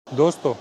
दोस्तों,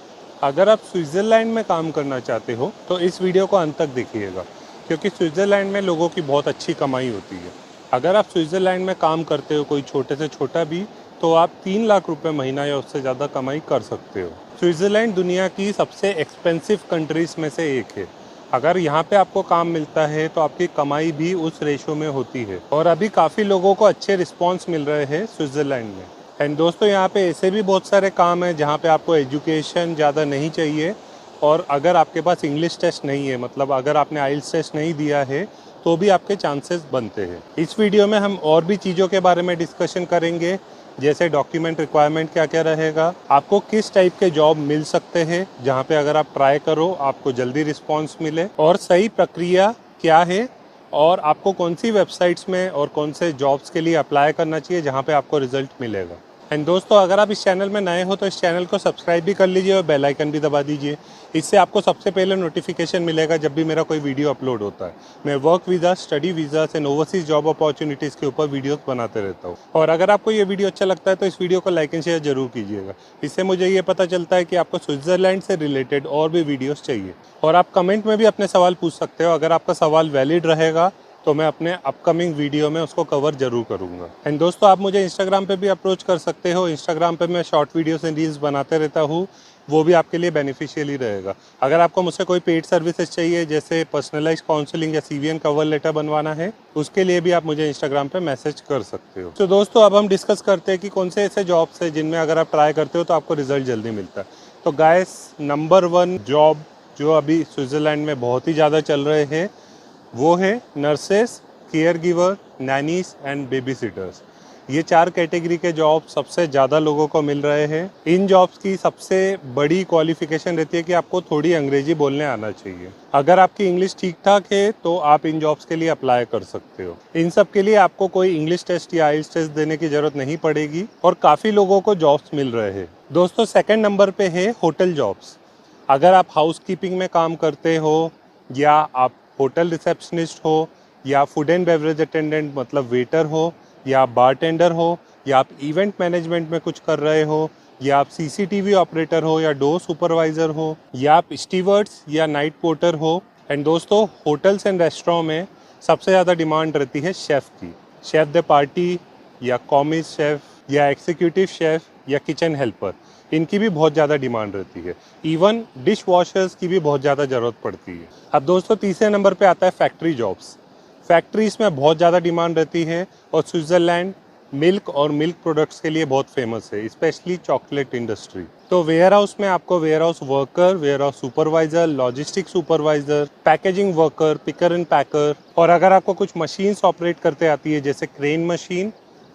अगर आप स्विट्ज़रलैंड में काम करना चाहते हो तो इस वीडियो को अंत तक देखिएगा, क्योंकि स्विट्ज़रलैंड में लोगों की बहुत अच्छी कमाई होती है। अगर आप स्विट्ज़रलैंड में काम करते हो, कोई छोटे से छोटा भी, तो आप 3 लाख रुपए महीना या उससे ज़्यादा कमाई कर सकते हो। स्विट्ज़रलैंड दुनिया की सबसे एक्सपेंसिव कंट्रीज़ में से एक है। अगर यहाँ पे आपको काम मिलता है तो आपकी कमाई भी उस रेशो में होती है, और अभी काफ़ी लोगों को अच्छे रिस्पॉन्स मिल रहे हैं स्विट्ज़रलैंड में। एंड दोस्तों, यहाँ पे ऐसे भी बहुत सारे काम हैं जहाँ पे आपको एजुकेशन ज़्यादा नहीं चाहिए, और अगर आपके पास इंग्लिश टेस्ट नहीं है, मतलब अगर आपने आइल्स टेस्ट नहीं दिया है, तो भी आपके चांसेस बनते हैं। इस वीडियो में हम और भी चीज़ों के बारे में डिस्कशन करेंगे, जैसे डॉक्यूमेंट रिक्वायरमेंट क्या क्या रहेगा, आपको किस टाइप के जॉब मिल सकते हैं जहाँ पे अगर आप ट्राई करो आपको जल्दी रिस्पॉन्स मिले, और सही प्रक्रिया क्या है, और आपको कौन सी वेबसाइट्स में और कौन से जॉब्स के लिए अप्लाई करना चाहिए जहाँ पे आपको रिजल्ट मिलेगा। एंड दोस्तों, अगर आप इस चैनल में नए हो तो इस चैनल को सब्सक्राइब भी कर लीजिए और बेल आइकन भी दबा दीजिए। इससे आपको सबसे पहले नोटिफिकेशन मिलेगा जब भी मेरा कोई वीडियो अपलोड होता है। मैं work visa, study visa and overseas job opportunities के ऊपर वीडियोस बनाते रहता हूँ। और अगर आपको ये वीडियो अच्छा लगता है तो इस वीडियो को लाइक एंड शेयर जरूर कीजिएगा। इससे मुझे ये पता चलता है कि आपको स्विट्ज़रलैंड से रिलेटेड और भी वीडियोज़ चाहिए। और आप कमेंट में भी अपने सवाल पूछ सकते हो। अगर आपका सवाल वैलिड रहेगा तो मैं अपने अपकमिंग वीडियो में उसको कवर जरूर करूंगा। एंड दोस्तों, आप मुझे इंस्टाग्राम पे भी अप्रोच कर सकते हो। इंस्टाग्राम पे मैं शॉर्ट वीडियोस एंड रील्स बनाते रहता हूँ, वो भी आपके लिए बेनिफिशियल ही रहेगा। अगर आपको मुझसे कोई पेड सर्विसेज चाहिए, जैसे पर्सनलाइज काउंसलिंग या सीवीएन कवर लेटर बनवाना है, उसके लिए भी आप मुझे इंस्टाग्राम पे मैसेज कर सकते हो। तो दोस्तों, अब हम डिस्कस करते हैं कि कौन से ऐसे जॉब्स हैं जिनमें अगर आप ट्राई करते हो तो आपको रिजल्ट जल्दी मिलता है। तो गाइस, नंबर 1 जॉब जो अभी स्विट्ज़रलैंड में बहुत ही ज़्यादा चल रहे हैं वो है nurses, care giver, nannies and baby seaters. ये 4 कैटेगरी के जॉब सबसे ज़्यादा लोगों को मिल रहे हैं। इन जॉब्स की सबसे बड़ी क्वालिफिकेशन रहती है कि आपको थोड़ी अंग्रेजी बोलने आना चाहिए। अगर आपकी इंग्लिश ठीक ठाक है तो आप इन जॉब्स के लिए अप्लाई कर सकते हो। इन सब के लिए आपको कोई इंग्लिश टेस्ट या आइल्स टेस्ट देने की ज़रूरत नहीं पड़ेगी, और काफ़ी लोगों को जॉब्स मिल रहे हैं। दोस्तों, सेकेंड नंबर पे है होटल जॉब्स। अगर आप हाउस कीपिंग में काम करते हो, या आप होटल रिसेप्शनिस्ट हो, या फूड एंड बेवरेज अटेंडेंट मतलब वेटर हो, या आप बारटेंडर हो, या आप इवेंट मैनेजमेंट में कुछ कर रहे हो, या आप सीसीटीवी ऑपरेटर हो, या डोर सुपरवाइज़र हो, या आप स्टीवर्ड्स या नाइट पोर्टर हो। एंड दोस्तों, होटल्स एंड रेस्टोरेंट में सबसे ज़्यादा डिमांड रहती है शेफ़ की। शेफ़ द पार्टी, या कॉमिक शेफ़, या एग्जीक्यूटिव शेफ़, या किचन हेल्पर, इनकी भी बहुत ज़्यादा डिमांड रहती है। इवन डिश वॉशर्स की भी बहुत ज़्यादा ज़रूरत पड़ती है। अब दोस्तों, तीसरे नंबर पे आता है फैक्ट्री जॉब्स। फैक्ट्रीज में बहुत ज़्यादा डिमांड रहती है, और स्विट्ज़रलैंड मिल्क और मिल्क प्रोडक्ट्स के लिए बहुत फेमस है, स्पेशली चॉकलेट इंडस्ट्री। तो वेयर हाउस में आपको warehouse worker, warehouse supervisor, logistic supervisor, packaging worker, picker and packer, और अगर आपको कुछ मशीन्स ऑपरेट करते आती है, जैसे क्रेन मशीन,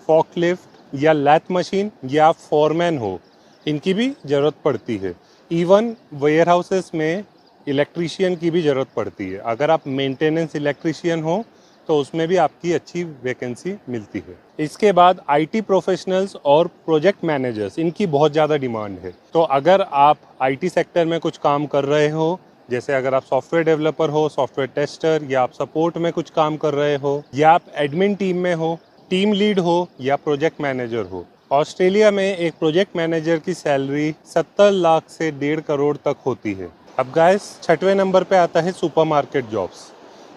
फॉकलिफ्ट या लैथ मशीन, या आप फॉरमैन हो, इनकी भी ज़रूरत पड़ती है। इवन वेयर हाउसेस में इलेक्ट्रीशियन की भी ज़रूरत पड़ती है। अगर आप मेंटेनेंस इलेक्ट्रीशियन हो तो उसमें भी आपकी अच्छी वैकेंसी मिलती है। इसके बाद आईटी प्रोफेशनल्स और प्रोजेक्ट मैनेजर्स, इनकी बहुत ज़्यादा डिमांड है। तो अगर आप आईटी सेक्टर में कुछ काम कर रहे हो, जैसे अगर आप सॉफ्टवेयर डेवलपर हो, सॉफ्टवेयर टेस्टर, या आप सपोर्ट में कुछ काम कर रहे हो, या आप एडमिन टीम में हो, टीम लीड हो, या प्रोजेक्ट मैनेजर हो, ऑस्ट्रेलिया में एक प्रोजेक्ट मैनेजर की सैलरी 70 लाख से 1.5 करोड़ तक होती है। अब गाइस, छठवें नंबर पे आता है सुपरमार्केट जॉब्स।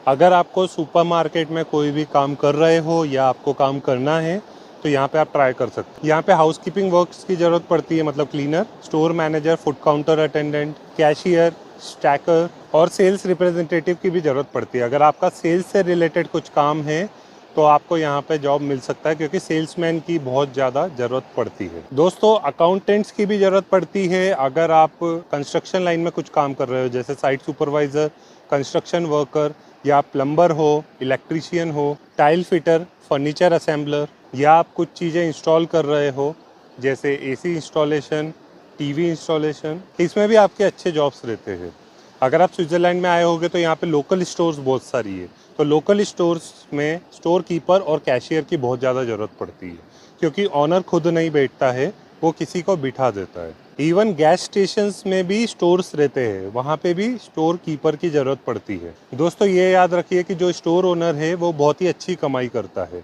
अगर आपको सुपरमार्केट में कोई भी काम कर रहे हो या आपको काम करना है तो यहाँ पे आप ट्राई कर सकते हैं। यहाँ पे हाउस कीपिंग वर्क्स की ज़रूरत पड़ती है, मतलब cleaner, store manager, food counter attendant, cashier, stacker, और सेल्स रिप्रेजेंटेटिव की भी ज़रूरत पड़ती है। अगर आपका सेल्स से रिलेटेड कुछ काम है तो आपको यहाँ पे जॉब मिल सकता है, क्योंकि सेल्समैन की बहुत ज़्यादा ज़रूरत पड़ती है। दोस्तों, अकाउंटेंट्स की भी ज़रूरत पड़ती है। अगर आप कंस्ट्रक्शन लाइन में कुछ काम कर रहे हो, जैसे साइट सुपरवाइज़र, कंस्ट्रक्शन वर्कर, या आप प्लम्बर हो, इलेक्ट्रीशियन हो, टाइल फिटर, फर्नीचर असेंबलर, या आप कुछ चीज़ें इंस्टॉल कर रहे हो, जैसे एसी इंस्टॉलेशन, टीवी इंस्टॉलेशन, इसमें भी आपके अच्छे जॉब्स रहते हैं। अगर आप स्विट्ज़रलैंड में आए होगे तो यहाँ पे लोकल स्टोर्स बहुत सारी है। तो लोकल स्टोर्स में स्टोर कीपर और कैशियर की बहुत ज़्यादा ज़रूरत पड़ती है, क्योंकि ऑनर खुद नहीं बैठता है, वो किसी को बिठा देता है। इवन गैस स्टेशंस में भी स्टोर्स रहते हैं, वहाँ पे भी स्टोर कीपर की ज़रूरत पड़ती है। दोस्तों, ये याद रखिए कि जो स्टोर ओनर है वो बहुत ही अच्छी कमाई करता है,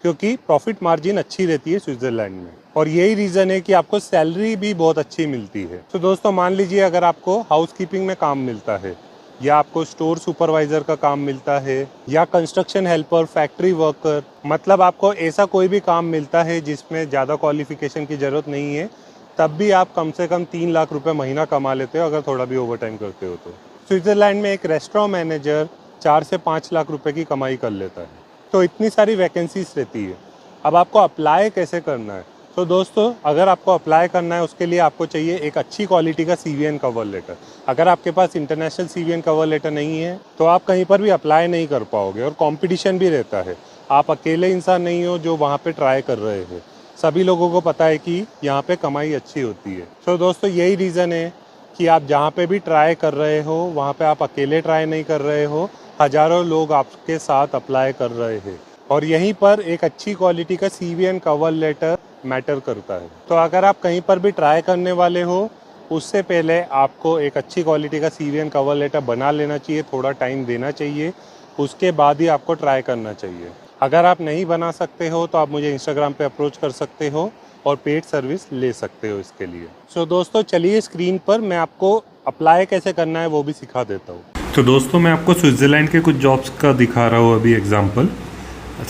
क्योंकि प्रॉफिट मार्जिन अच्छी रहती है स्विट्ज़रलैंड में, और यही रीज़न है कि आपको सैलरी भी बहुत अच्छी मिलती है। तो दोस्तों मान लीजिए अगर आपको हाउसकीपिंग में काम मिलता है, या आपको स्टोर सुपरवाइज़र का काम मिलता है, या कंस्ट्रक्शन हेल्पर, फैक्ट्री वर्कर, मतलब आपको ऐसा कोई भी काम मिलता है जिसमें ज़्यादा क्वालिफिकेशन की ज़रूरत नहीं है, तब भी आप कम से कम 3 लाख रुपए महीना कमा लेते हो अगर थोड़ा भी ओवर टाइम करते हो तो। स्विट्ज़रलैंड में एक रेस्टोरेंट मैनेजर 4 से 5 लाख रुपए की कमाई कर लेता है। तो इतनी सारी वैकेंसीज रहती है। अब आपको अप्लाई कैसे करना है? तो दोस्तों अगर आपको अप्लाई करना है उसके लिए आपको चाहिए एक अच्छी क्वालिटी का CV एंड कवर लेटर। अगर आपके पास international CV and cover letter नहीं है तो आप कहीं पर भी अप्लाई नहीं कर पाओगे, और कंपटीशन भी रहता है। आप अकेले इंसान नहीं हो जो वहाँ पे ट्राई कर रहे हैं, सभी लोगों को पता है कि यहाँ पे कमाई अच्छी होती है। तो दोस्तों यही रीज़न है कि आप जहाँ पे भी ट्राई कर रहे हो वहाँ पे आप अकेले ट्राई नहीं कर रहे हो, हज़ारों लोग आपके साथ अप्लाई कर रहे हैं, और यहीं पर एक अच्छी क्वालिटी का CV and cover letter matter करता है। तो अगर आप कहीं पर भी ट्राई करने वाले हो उससे पहले आपको एक अच्छी क्वालिटी का CV एंड कवर लेटर बना लेना चाहिए, थोड़ा टाइम देना चाहिए, उसके बाद ही आपको ट्राई करना चाहिए। अगर आप नहीं बना सकते हो तो आप मुझे इंस्टाग्राम पे अप्रोच कर सकते हो और पेड सर्विस ले सकते हो इसके लिए। सो दोस्तों चलिए स्क्रीन पर मैं आपको अप्लाई कैसे करना है वो भी सिखा देता हूँ। तो दोस्तों मैं आपको स्विट्ज़रलैंड के कुछ जॉब्स का दिखा रहा हूँ अभी एग्जांपल।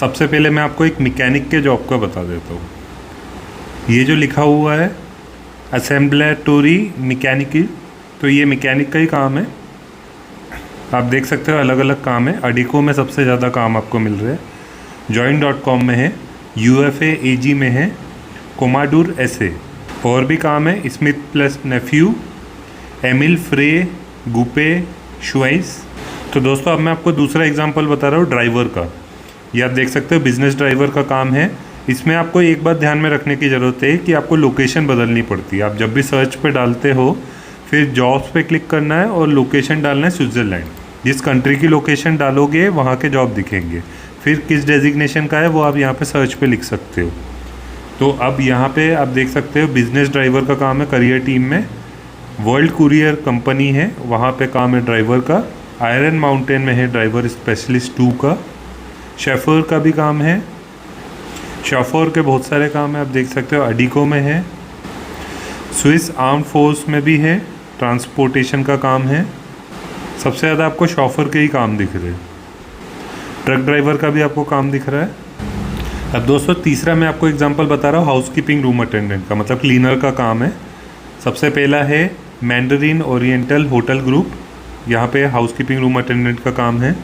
सबसे पहले मैं आपको एक मैकेनिक के जॉब का बता देता हूँ। ये जो लिखा हुआ है असेंबलेटरी मैकेनिकल, तो ये मैकेनिक का ही काम है। आप देख सकते हो अलग अलग काम है। अडिको में सबसे ज़्यादा काम आपको मिल रहे हैं, join.com में है, UFA AG में है, कोमाडूर SA, और भी काम है स्मिथ प्लस नेफ्यू, एमिल फ्रे, गुपे, शुआइस। तो दोस्तों अब मैं आपको दूसरा एग्जांपल बता रहा हूँ ड्राइवर का। ये आप देख सकते हो बिजनेस ड्राइवर का काम है। इसमें आपको एक बात ध्यान में रखने की ज़रूरत है कि आपको लोकेशन बदलनी पड़ती है। आप जब भी सर्च पे डालते हो फिर जॉब्स पे क्लिक करना है और लोकेशन डालना है स्विट्ज़रलैंड। जिस कंट्री की लोकेशन डालोगे वहाँ के जॉब दिखेंगे, फिर किस डेजिग्नेशन का है वो आप यहाँ पे सर्च पे लिख सकते हो। तो अब यहाँ पे आप देख सकते हो बिजनेस ड्राइवर का काम है करियर टीम में। वर्ल्ड कुरियर कंपनी है वहाँ पे काम है ड्राइवर का। आयरन माउंटेन में है ड्राइवर स्पेशलिस्ट 2 का। शेफर का भी काम है। शॉफर के बहुत सारे काम है, आप देख सकते हो। अडिको में है, स्विस आर्म फोर्स में भी है, ट्रांसपोर्टेशन का काम है। सबसे ज़्यादा आपको शॉफर के ही काम दिख रहे हैं। ट्रक ड्राइवर का भी आपको काम दिख रहा है। अब दोस्तों तीसरा मैं आपको एग्जांपल बता रहा हूँ हाउसकीपिंग रूम अटेंडेंट का, मतलब क्लीनर का काम है। सबसे पहला है मैंडरीन ओरिएंटल होटल ग्रुप, यहाँ पे हाउसकीपिंग रूम अटेंडेंट का काम है।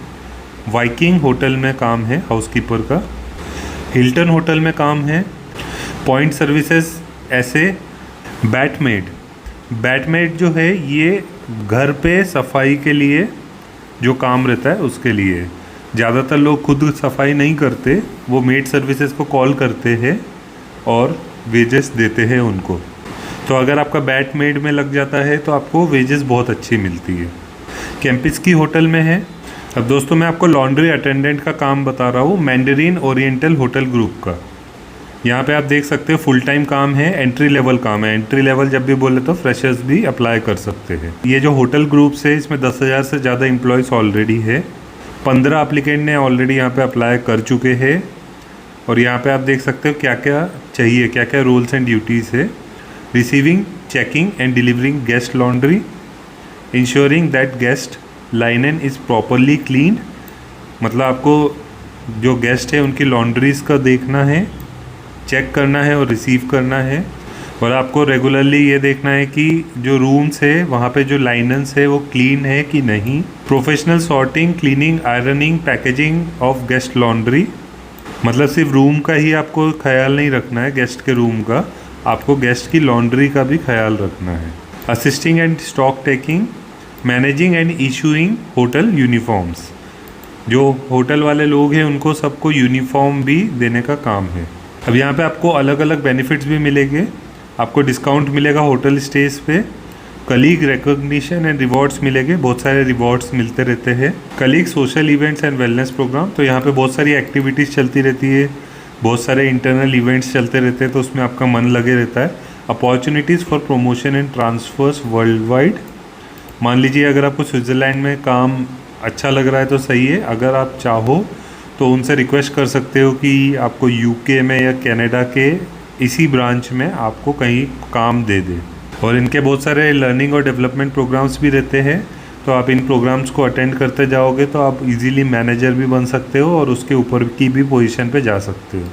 वाइकिंग होटल में काम है हाउसकीपर का। हिल्टन होटल में काम है। पॉइंट सर्विसेज ऐसे। बैटमेड जो है ये घर पे सफाई के लिए जो काम रहता है उसके लिए। ज़्यादातर लोग खुद सफाई नहीं करते, वो मेड सर्विसेज को कॉल करते हैं और वेजेस देते हैं उनको। तो अगर आपका बैटमेड में लग जाता है तो आपको वेजेस बहुत अच्छी मिलती है। कैंपिस्की होटल में है। अब दोस्तों मैं आपको लॉन्ड्री अटेंडेंट का काम बता रहा हूँ मैंडरीन ओरिएंटल होटल ग्रुप का। यहाँ पे आप देख सकते हो फुल टाइम काम है, एंट्री लेवल काम है। एंट्री लेवल जब भी बोले तो फ्रेशर्स भी अप्लाई कर सकते हैं। ये जो होटल ग्रुप्स है इसमें 10,000 से ज़्यादा एम्प्लॉयज़ ऑलरेडी है। 15 एप्लीकेंट ने ऑलरेडी यहाँ पे अप्लाई कर चुके हैं। और यहाँ पे आप देख सकते हो क्या क्या चाहिए, क्या क्या रोल्स एंड ड्यूटीज़ है। Receiving, checking and delivering guest laundry, ensuring that guest लाइनन is properly clean, मतलब आपको जो गेस्ट है उनकी लॉन्ड्रीज़ का देखना है, चेक करना है और रिसीव करना है। और आपको रेगुलरली ये देखना है कि जो रूम्स है वहाँ पे जो लाइनन्स है वो क्लीन है कि नहीं। Professional sorting, cleaning, ironing, packaging of guest laundry, मतलब सिर्फ रूम का ही आपको ख्याल नहीं रखना है गेस्ट के रूम का, आपको गेस्ट की लॉन्ड्री का भी ख्याल रखना है। Assisting and stock taking, managing and issuing hotel uniforms, जो होटल वाले लोग हैं उनको सबको यूनिफॉर्म भी देने का काम है। अब यहाँ पे आपको अलग अलग बेनिफिट्स भी मिलेंगे। आपको डिस्काउंट मिलेगा होटल स्टेज पे, कलीग रिकॉग्निशन एंड रिवॉर्ड्स मिलेंगे, बहुत सारे रिवॉर्ड्स मिलते रहते हैं। Colleague social events and wellness program, तो यहाँ पे बहुत सारी एक्टिविटीज़ चलती रहती है, बहुत सारे इंटरनल इवेंट्स चलते रहते हैं, तो उसमें आपका मन लगे रहता है। Opportunities for promotion and transverse world wide, मान लीजिए अगर आपको स्विट्ज़रलैंड में काम अच्छा लग रहा है तो सही है, अगर आप चाहो तो उनसे रिक्वेस्ट कर सकते हो कि आपको यूके में या कनाडा के इसी ब्रांच में आपको कहीं काम दे दे। और इनके बहुत सारे लर्निंग और डेवलपमेंट प्रोग्राम्स भी रहते हैं, तो आप इन प्रोग्राम्स को अटेंड करते जाओगे तो आप इजीली मैनेजर भी बन सकते हो और उसके ऊपर की भी पोजीशन पे जा सकते हो।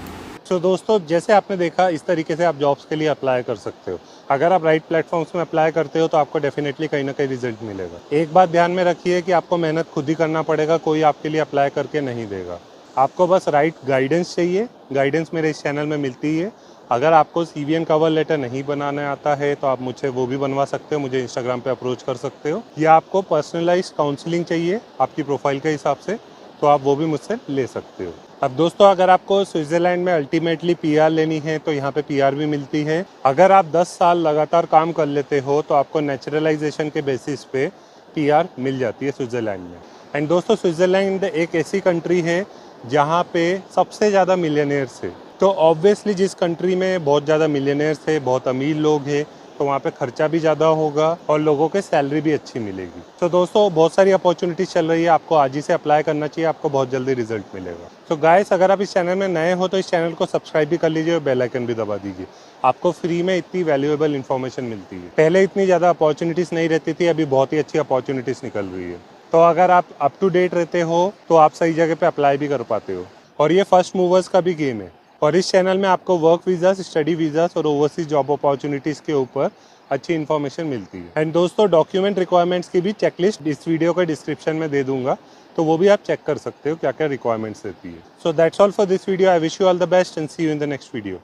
तो दोस्तों, जैसे आपने देखा, इस तरीके से आप जॉब्स के लिए अप्लाई कर सकते हो। अगर आप राइट प्लेटफॉर्म्स में अप्लाई करते हो तो आपको डेफिनेटली कहीं ना कहीं रिजल्ट मिलेगा। एक बात ध्यान में रखिए कि आपको मेहनत खुद ही करना पड़ेगा, कोई आपके लिए अप्लाई करके नहीं देगा। आपको बस राइट गाइडेंस चाहिए। गाइडेंस मेरे इस चैनल में मिलती है। अगर आपको CV एंड कवर लेटर नहीं बनाने आता है तो आप मुझसे वो भी बनवा सकते हो, मुझे इंस्टाग्राम पे अप्रोच कर सकते हो। या आपको पर्सनलाइज्ड काउंसलिंग चाहिए आपकी प्रोफाइल के हिसाब से, तो आप वो भी मुझसे ले सकते हो। अब दोस्तों, अगर आपको स्विट्जरलैंड में अल्टीमेटली PR लेनी है तो यहाँ पे PR भी मिलती है। अगर आप 10 साल लगातार काम कर लेते हो तो आपको नेचुरलाइजेशन के बेसिस पे PR मिल जाती है स्विट्जरलैंड में। एंड दोस्तों, स्विट्जरलैंड एक ऐसी कंट्री है जहाँ पे सबसे ज़्यादा मिलियनेयर्स है। तो ऑब्वियसली जिस कंट्री में बहुत ज़्यादा मिलियनेयर्स है, बहुत अमीर लोग हैं, तो वहाँ पे खर्चा भी ज़्यादा होगा और लोगों के सैलरी भी अच्छी मिलेगी। तो दोस्तों, बहुत सारी अपॉर्चुनिटीज़ चल रही है, आपको आज ही से अप्लाई करना चाहिए, आपको बहुत जल्दी रिजल्ट मिलेगा। तो गाइस, अगर आप इस चैनल में नए हो तो इस चैनल को सब्सक्राइब भी कर लीजिए और बेल आइकन भी दबा दीजिए। आपको फ्री में इतनी वैल्यूएबल इन्फॉर्मेशन मिलती है। पहले इतनी ज़्यादा अपॉर्चुनिटीज़ नहीं रहती थी, अभी बहुत ही अच्छी अपॉर्चुनिटीज़ निकल रही है। तो अगर आप अप टू डेट रहते हो तो आप सही जगह पे अप्लाई भी कर पाते हो। और ये फर्स्ट मूवर्स का भी गेम है। और इस चैनल में आपको वर्क वीज़ास, स्टडी वीज़ास और ओवरसीज जॉब अपॉर्चुनिटीज़ के ऊपर अच्छी इन्फॉर्मेशन मिलती है। एंड दोस्तों, डॉक्यूमेंट रिक्वायरमेंट्स की भी चेकलिस्ट इस वीडियो के डिस्क्रिप्शन में दे दूंगा, तो वो भी आप चेक कर सकते हो क्या क्या रिक्वायरमेंट्स रहती है। So that's all for this video. I wish you all the best and see you in the next video.